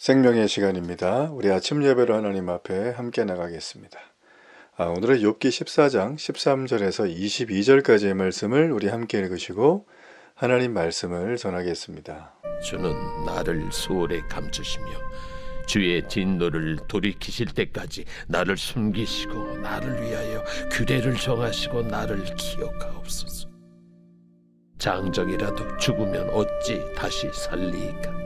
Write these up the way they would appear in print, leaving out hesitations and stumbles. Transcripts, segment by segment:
생명의 시간입니다. 우리 아침 예배로 하나님 앞에 함께 나가겠습니다. 오늘은 욥기 14장 13절에서 22절까지의 말씀을 우리 함께 읽으시고 하나님 말씀을 전하겠습니다. 주는 나를 수월에 감추시며 주의 진노를 돌이키실 때까지 나를 숨기시고 나를 위하여 규례를 정하시고 나를 기억하옵소서. 장정이라도 죽으면 어찌 다시 살리이까.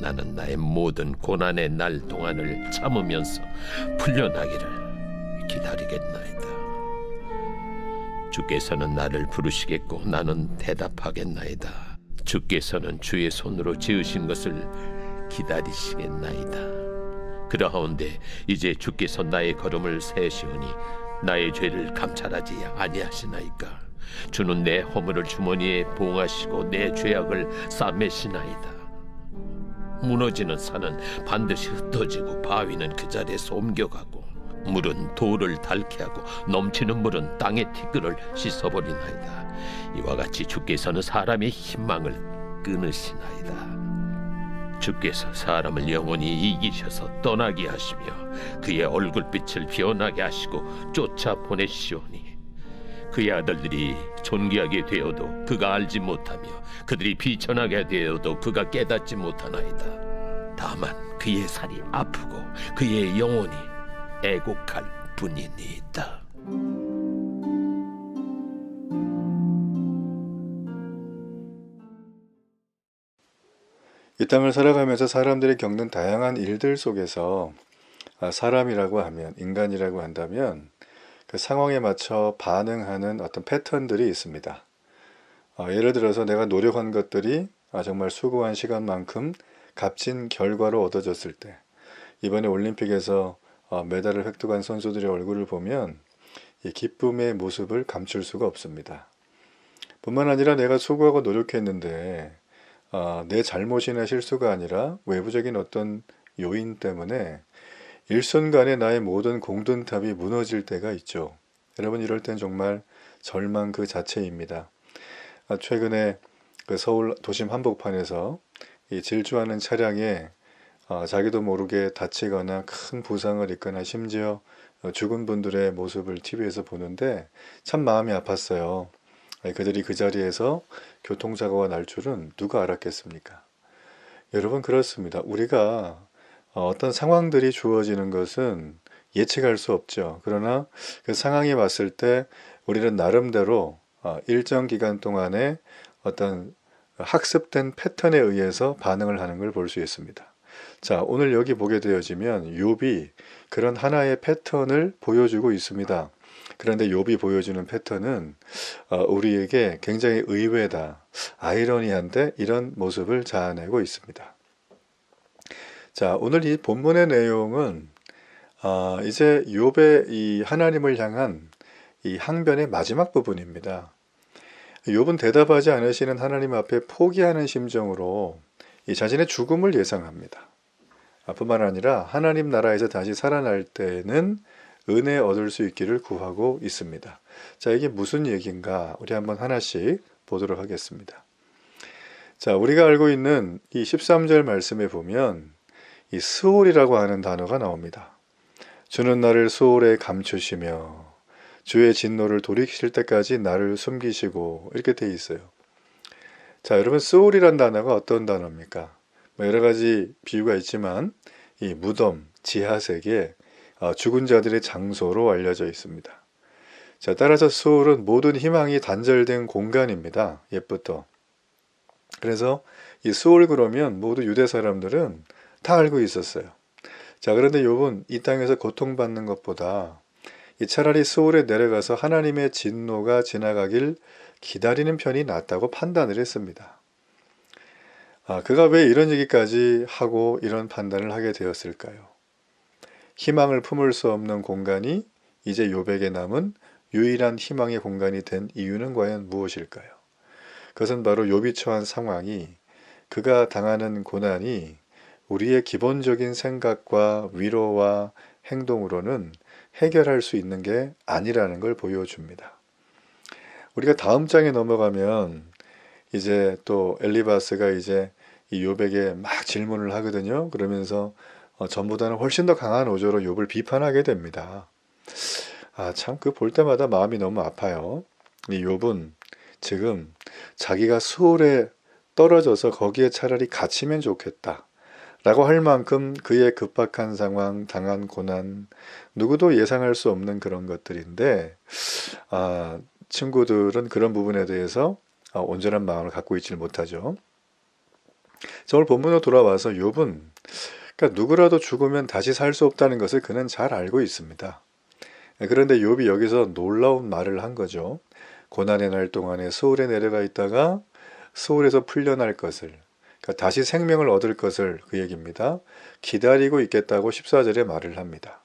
나는 나의 모든 고난의 날 동안을 참으면서 풀려나기를 기다리겠나이다. 주께서는 나를 부르시겠고 나는 대답하겠나이다. 주께서는 주의 손으로 지으신 것을 기다리시겠나이다. 그러하온데 이제 주께서 나의 걸음을 세시오니 나의 죄를 감찰하지 아니하시나이까. 주는 내 허물을 주머니에 봉하시고 내 죄악을 싸매시나이다. 무너지는 산은 반드시 흩어지고 바위는 그 자리에서 옮겨가고 물은 돌을 닳게 하고 넘치는 물은 땅의 티끌을 씻어버리나이다. 이와 같이 주께서는 사람의 희망을 끊으시나이다. 주께서 사람을 영원히 이기셔서 떠나게 하시며 그의 얼굴빛을 변하게 하시고 쫓아보내시오니 그의 아들들이 존귀하게 되어도 그가 알지 못하며 그들이 비천하게 되어도 그가 깨닫지 못하나이다. 다만 그의 살이 아프고 그의 영혼이 애곡할 뿐이니이다. 이 땅을 살아가면서 사람들이 겪는 다양한 일들 속에서 사람이라고 하면, 인간이라고 한다면 그 상황에 맞춰 반응하는 어떤 패턴들이 있습니다. 예를 들어서 내가 노력한 것들이 정말 수고한 시간만큼 값진 결과로 얻어졌을 때, 이번에 올림픽에서 메달을 획득한 선수들의 얼굴을 보면 이 기쁨의 모습을 감출 수가 없습니다. 뿐만 아니라 내가 수고하고 노력했는데 내 잘못이나 실수가 아니라 외부적인 어떤 요인 때문에 일순간에 나의 모든 공든탑이 무너질 때가 있죠. 여러분, 이럴 땐 정말 절망 그 자체입니다. 최근에 그 서울 도심 한복판에서 이 질주하는 차량에 자기도 모르게 다치거나 큰 부상을 입거나 심지어 죽은 분들의 모습을 TV에서 보는데 참 마음이 아팠어요. 그들이 그 자리에서 교통사고가 날 줄은 누가 알았겠습니까? 여러분, 그렇습니다. 우리가 어떤 상황들이 주어지는 것은 예측할 수 없죠. 그러나 그 상황이 왔을 때 우리는 나름대로 일정 기간 동안에 어떤 학습된 패턴에 의해서 반응을 하는 걸 볼 수 있습니다. 자, 오늘 여기 보게 되어지면 욥이 그런 하나의 패턴을 보여주고 있습니다. 그런데 욥이 보여주는 패턴은 우리에게 굉장히 의외다, 아이러니한데 이런 모습을 자아내고 있습니다. 자, 오늘 이 본문의 내용은 이제 욥의 이 하나님을 향한 이 항변의 마지막 부분입니다. 욥은 대답하지 않으시는 하나님 앞에 포기하는 심정으로 이 자신의 죽음을 예상합니다. 뿐만 아니라 하나님 나라에서 다시 살아날 때는 은혜 얻을 수 있기를 구하고 있습니다. 자, 이게 무슨 얘기인가? 우리 한번 하나씩 보도록 하겠습니다. 자, 우리가 알고 있는 이 13절 말씀에 보면 이 스올이라고 하는 단어가 나옵니다. 주는 나를 수올에 감추시며 주의 진노를 돌이키실 때까지 나를 숨기시고, 이렇게 돼 있어요. 자, 여러분, 스올이란 단어가 어떤 단어입니까? 여러 가지 비유가 있지만 이 무덤, 지하세계, 죽은 자들의 장소로 알려져 있습니다. 자, 따라서 스올은 모든 희망이 단절된 공간입니다. 옛부터. 그래서 이 스올 그러면 모두 유대 사람들은 다 알고 있었어요. 자, 그런데 욥은 이 땅에서 고통받는 것보다 차라리 스올에 내려가서 하나님의 진노가 지나가길 기다리는 편이 낫다고 판단을 했습니다. 그가 왜 이런 얘기까지 하고 이런 판단을 하게 되었을까요? 희망을 품을 수 없는 공간이 이제 욥에게 남은 유일한 희망의 공간이 된 이유는 과연 무엇일까요? 그것은 바로 욥이 처한 상황이, 그가 당하는 고난이 우리의 기본적인 생각과 위로와 행동으로는 해결할 수 있는 게 아니라는 걸 보여줍니다. 우리가 다음 장에 넘어가면 이제 또 엘리바스가 이제 이 욥에게 막 질문을 하거든요. 그러면서 전보다는 훨씬 더 강한 어조로 욥을 비판하게 됩니다. 참 그 볼 때마다 마음이 너무 아파요. 이 욥은 지금 자기가 수월에 떨어져서 거기에 차라리 갇히면 좋겠다 라고 할 만큼 그의 급박한 상황, 당한 고난, 누구도 예상할 수 없는 그런 것들인데, 친구들은 그런 부분에 대해서 온전한 마음을 갖고 있지 못하죠. 자, 오늘 본문으로 돌아와서 욥은 그러니까 누구라도 죽으면 다시 살 수 없다는 것을 그는 잘 알고 있습니다. 그런데 욥이 여기서 놀라운 말을 한 거죠. 고난의 날 동안에 소울에 내려가 있다가 소울에서 풀려날 것을, 그러니까 다시 생명을 얻을 것을, 그 얘기입니다. 기다리고 있겠다고 14절에 말을 합니다.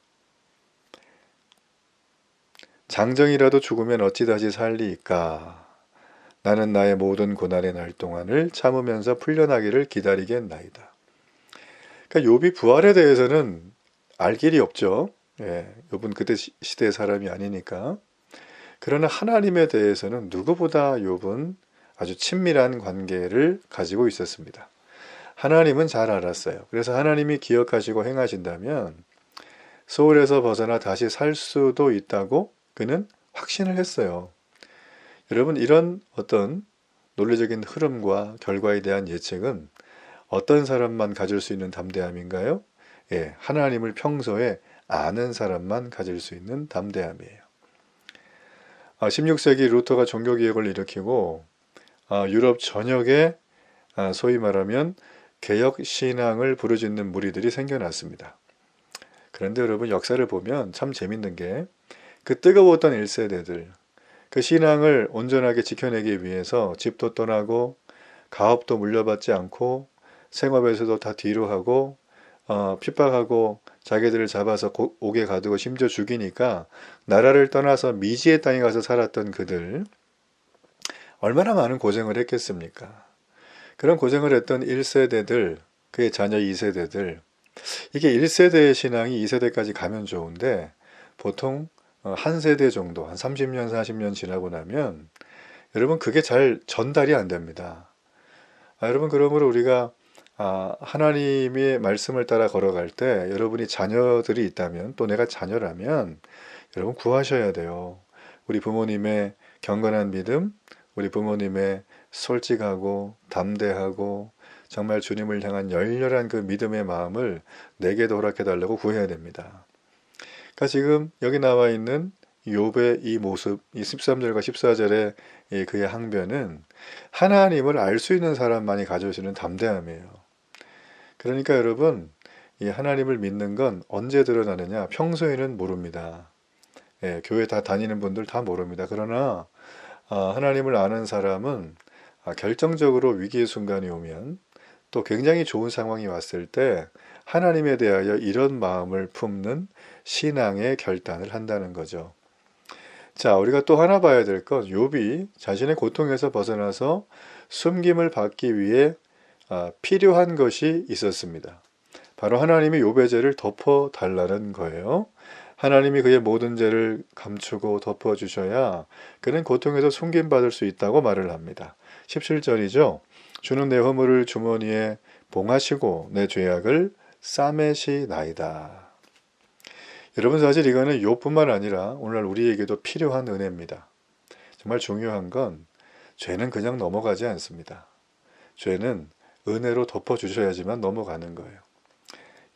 장정이라도 죽으면 어찌 다시 살리이까. 나는 나의 모든 고난의 날 동안을 참으면서 풀려나기를 기다리겠나이다. 그러니까 욥이 부활에 대해서는 알 길이 없죠. 욥은 그때 시대의 사람이 아니니까. 그러나 하나님에 대해서는 누구보다 욥은 아주 친밀한 관계를 가지고 있었습니다. 하나님은 잘 알았어요. 그래서 하나님이 기억하시고 행하신다면 소울에서 벗어나 다시 살 수도 있다고 그는 확신을 했어요. 여러분, 이런 어떤 논리적인 흐름과 결과에 대한 예측은 어떤 사람만 가질 수 있는 담대함인가요? 하나님을 평소에 아는 사람만 가질 수 있는 담대함이에요. 16세기 루터가 종교개혁을 일으키고 유럽 전역에 소위 말하면 개혁신앙을 부르짖는 무리들이 생겨났습니다. 그런데 여러분, 역사를 보면 참 재밌는 게 그 뜨거웠던 1세대들, 그 신앙을 온전하게 지켜내기 위해서 집도 떠나고 가업도 물려받지 않고 생업에서도 다 뒤로 하고 핍박하고 자기들을 잡아서 옥에 가두고 심지어 죽이니까 나라를 떠나서 미지의 땅에 가서 살았던 그들, 얼마나 많은 고생을 했겠습니까? 그런 고생을 했던 1세대들, 그의 자녀 2세대들, 이게 1세대의 신앙이 2세대까지 가면 좋은데 보통 한 세대 정도, 한 30년, 40년 지나고 나면 여러분 그게 잘 전달이 안 됩니다. 여러분, 그러므로 우리가 하나님의 말씀을 따라 걸어갈 때 여러분이 자녀들이 있다면, 또 내가 자녀라면 여러분 구하셔야 돼요. 우리 부모님의 경건한 믿음, 우리 부모님의 솔직하고 담대하고 정말 주님을 향한 열렬한 그 믿음의 마음을 내게도 허락해달라고 구해야 됩니다. 그러니까 지금 여기 나와 있는 욥의 이 모습, 이 13절과 14절의 그의 항변은 하나님을 알 수 있는 사람만이 가질 수 있는 담대함이에요. 그러니까 여러분, 이 하나님을 믿는 건 언제 드러나느냐? 평소에는 모릅니다. 교회 다 다니는 분들 다 모릅니다. 그러나 하나님을 아는 사람은 결정적으로 위기의 순간이 오면, 또 굉장히 좋은 상황이 왔을 때 하나님에 대하여 이런 마음을 품는 신앙의 결단을 한다는 거죠. 자, 우리가 또 하나 봐야 될 건 욥이 자신의 고통에서 벗어나서 숨김을 받기 위해 필요한 것이 있었습니다. 바로 하나님이 욥의 죄를 덮어달라는 거예요. 하나님이 그의 모든 죄를 감추고 덮어주셔야 그는 고통에서 숨김받을 수 있다고 말을 합니다. 17절이죠. 주는 내 허물을 주머니에 봉하시고 내 죄악을 싸매시나이다. 여러분, 사실 이거는 욥뿐만 아니라 오늘날 우리에게도 필요한 은혜입니다. 정말 중요한 건 죄는 그냥 넘어가지 않습니다. 죄는 은혜로 덮어주셔야지만 넘어가는 거예요.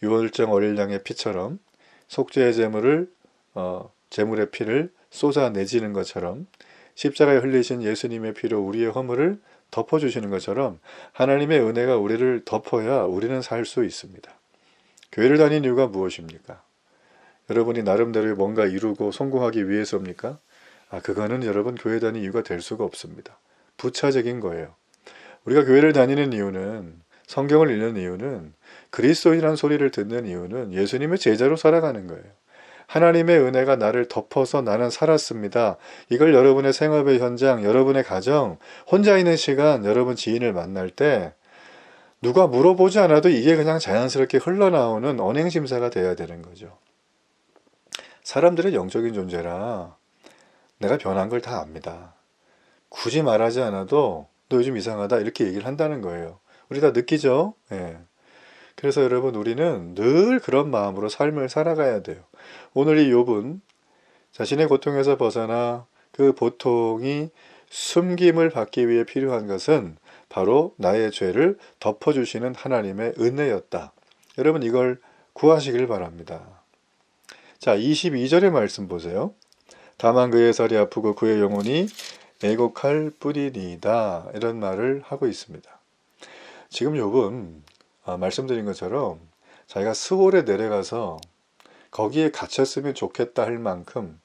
유월절 어릴 양의 피처럼 속죄의 제물의 피를 쏟아내지는 것처럼 십자가에 흘리신 예수님의 피로 우리의 허물을 덮어주시는 것처럼 하나님의 은혜가 우리를 덮어야 우리는 살 수 있습니다. 교회를 다니는 이유가 무엇입니까? 여러분이 나름대로 뭔가 이루고 성공하기 위해서입니까? 그거는 여러분 교회 다니는 이유가 될 수가 없습니다. 부차적인 거예요. 우리가 교회를 다니는 이유는, 성경을 읽는 이유는, 그리스도인이라는 소리를 듣는 이유는 예수님의 제자로 살아가는 거예요. 하나님의 은혜가 나를 덮어서 나는 살았습니다. 이걸 여러분의 생업의 현장, 여러분의 가정, 혼자 있는 시간, 여러분 지인을 만날 때 누가 물어보지 않아도 이게 그냥 자연스럽게 흘러나오는 언행심사가 돼야 되는 거죠. 사람들은 영적인 존재라 내가 변한 걸 다 압니다. 굳이 말하지 않아도 너 요즘 이상하다 이렇게 얘기를 한다는 거예요. 우리 다 느끼죠? 예. 그래서 여러분 우리는 늘 그런 마음으로 삶을 살아가야 돼요. 오늘 이 욥은 자신의 고통에서 벗어나 그 보통이 숨김을 받기 위해 필요한 것은 바로 나의 죄를 덮어주시는 하나님의 은혜였다. 여러분 이걸 구하시길 바랍니다. 자, 22절의 말씀 보세요. 다만 그의 살이 아프고 그의 영혼이 애곡할 뿐이니이다. 이런 말을 하고 있습니다. 지금 욥은 말씀드린 것처럼 자기가 스올에 내려가서 거기에 갇혔으면 좋겠다 할 만큼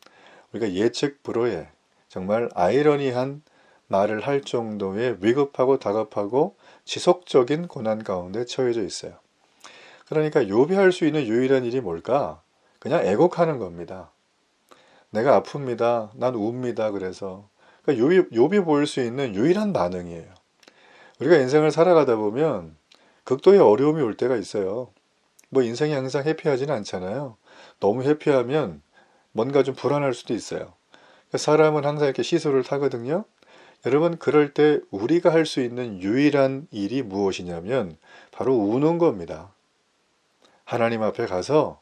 우리가 예측 불허의 정말 아이러니한 말을 할 정도의 위급하고 다급하고 지속적인 고난 가운데 처해져 있어요. 그러니까 욥이 할 수 있는 유일한 일이 뭘까? 그냥 애곡하는 겁니다. 내가 아픕니다. 난 웁니다. 그래서 그러니까 욥이 보일 수 있는 유일한 반응이에요. 우리가 인생을 살아가다 보면 극도의 어려움이 올 때가 있어요. 뭐 인생이 항상 해피하지는 않잖아요. 너무 해피하면 뭔가 좀 불안할 수도 있어요. 사람은 항상 이렇게 시소를 타거든요. 여러분 그럴 때 우리가 할 수 있는 유일한 일이 무엇이냐면 바로 우는 겁니다. 하나님 앞에 가서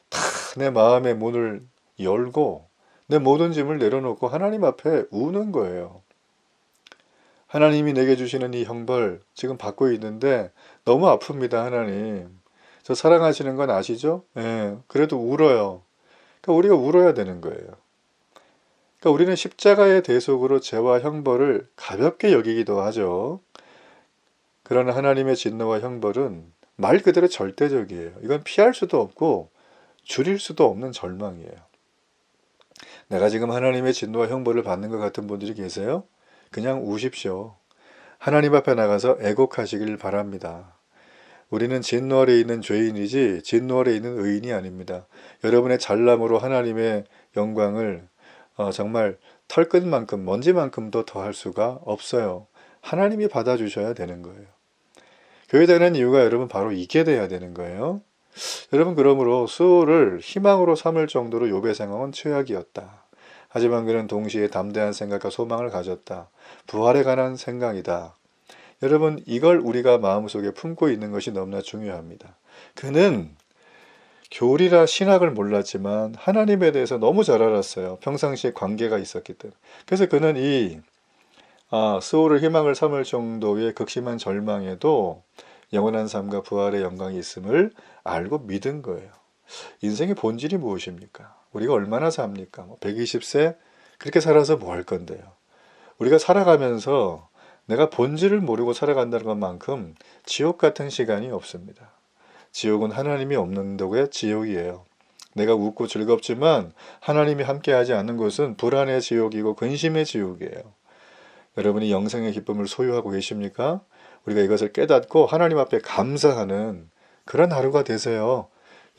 다 내 마음의 문을 열고 내 모든 짐을 내려놓고 하나님 앞에 우는 거예요. 하나님이 내게 주시는 이 형벌 지금 받고 있는데 너무 아픕니다. 하나님. 저 사랑하시는 건 아시죠? 예, 그래도 울어요. 그러니까 우리가 울어야 되는 거예요. 그러니까 우리는 십자가의 대속으로 죄와 형벌을 가볍게 여기기도 하죠. 그러나 하나님의 진노와 형벌은 말 그대로 절대적이에요. 이건 피할 수도 없고 줄일 수도 없는 절망이에요. 내가 지금 하나님의 진노와 형벌을 받는 것 같은 분들이 계세요? 그냥 우십시오. 하나님 앞에 나가서 애곡하시길 바랍니다. 우리는 진노 아래 있는 죄인이지 진노 아래 있는 의인이 아닙니다. 여러분의 잘남으로 하나님의 영광을 정말 털끝만큼 먼지만큼도 더할 수가 없어요. 하나님이 받아주셔야 되는 거예요. 교회 다니는 이유가 여러분 바로 이게 돼야 되는 거예요. 여러분 그러므로 수호를 희망으로 삼을 정도로 욥의 상황은 최악이었다. 하지만 그는 동시에 담대한 생각과 소망을 가졌다. 부활에 관한 생각이다. 여러분 이걸 우리가 마음속에 품고 있는 것이 너무나 중요합니다. 그는 교리라 신학을 몰랐지만 하나님에 대해서 너무 잘 알았어요. 평상시에 관계가 있었기 때문에. 그래서 그는 이 스올을 희망을 삼을 정도의 극심한 절망에도 영원한 삶과 부활의 영광이 있음을 알고 믿은 거예요. 인생의 본질이 무엇입니까? 우리가 얼마나 삽니까? 120세 그렇게 살아서 뭐 할 건데요? 우리가 살아가면서 내가 본질을 모르고 살아간다는 것만큼 지옥 같은 시간이 없습니다. 지옥은 하나님이 없는 데가 지옥이에요. 내가 웃고 즐겁지만 하나님이 함께하지 않는 곳은 불안의 지옥이고 근심의 지옥이에요. 여러분이 영생의 기쁨을 소유하고 계십니까? 우리가 이것을 깨닫고 하나님 앞에 감사하는 그런 하루가 되세요.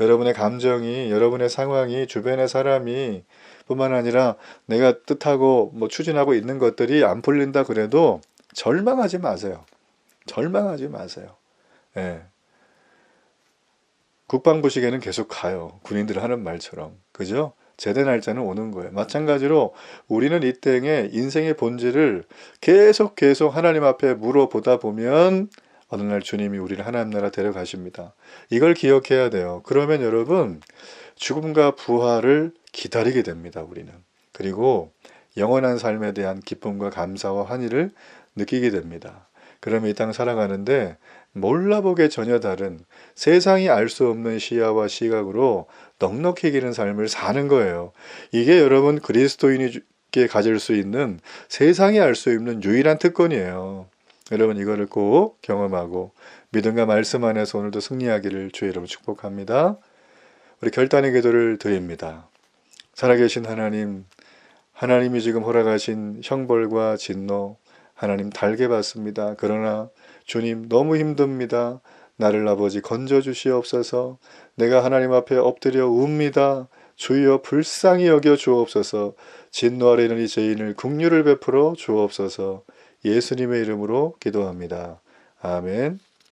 여러분의 감정이, 여러분의 상황이, 주변의 사람이 뿐만 아니라 내가 뜻하고 추진하고 있는 것들이 안 풀린다 그래도 절망하지 마세요. 절망하지 마세요. 예. 국방부 시계는 계속 가요. 군인들 하는 말처럼. 그죠? 제대 날짜는 오는 거예요. 마찬가지로 우리는 이 땡에 인생의 본질을 계속 하나님 앞에 물어보다 보면 어느 날 주님이 우리를 하나님 나라 데려가십니다. 이걸 기억해야 돼요. 그러면 여러분 죽음과 부활을 기다리게 됩니다. 우리는. 그리고 영원한 삶에 대한 기쁨과 감사와 환희를 느끼게 됩니다. 그러면 이 땅 살아가는데 몰라보게 전혀 다른 세상이 알 수 없는 시야와 시각으로 넉넉히 기는 삶을 사는 거예요. 이게 여러분 그리스도인에게 가질 수 있는 세상이 알 수 없는 유일한 특권이에요. 여러분 이거를 꼭 경험하고 믿음과 말씀 안에서 오늘도 승리하기를 주의 이름으로 축복합니다. 우리 결단의 기도를 드립니다. 살아계신 하나님, 하나님이 지금 허락하신 형벌과 진노 하나님 달게 받습니다. 그러나 주님 너무 힘듭니다. 나를 아버지 건져 주시옵소서. 내가 하나님 앞에 엎드려 웁니다. 주여 불쌍히 여겨 주옵소서. 진노 아래 있는 이 죄인을 긍휼을 베풀어 주옵소서. 예수님의 이름으로 기도합니다. 아멘.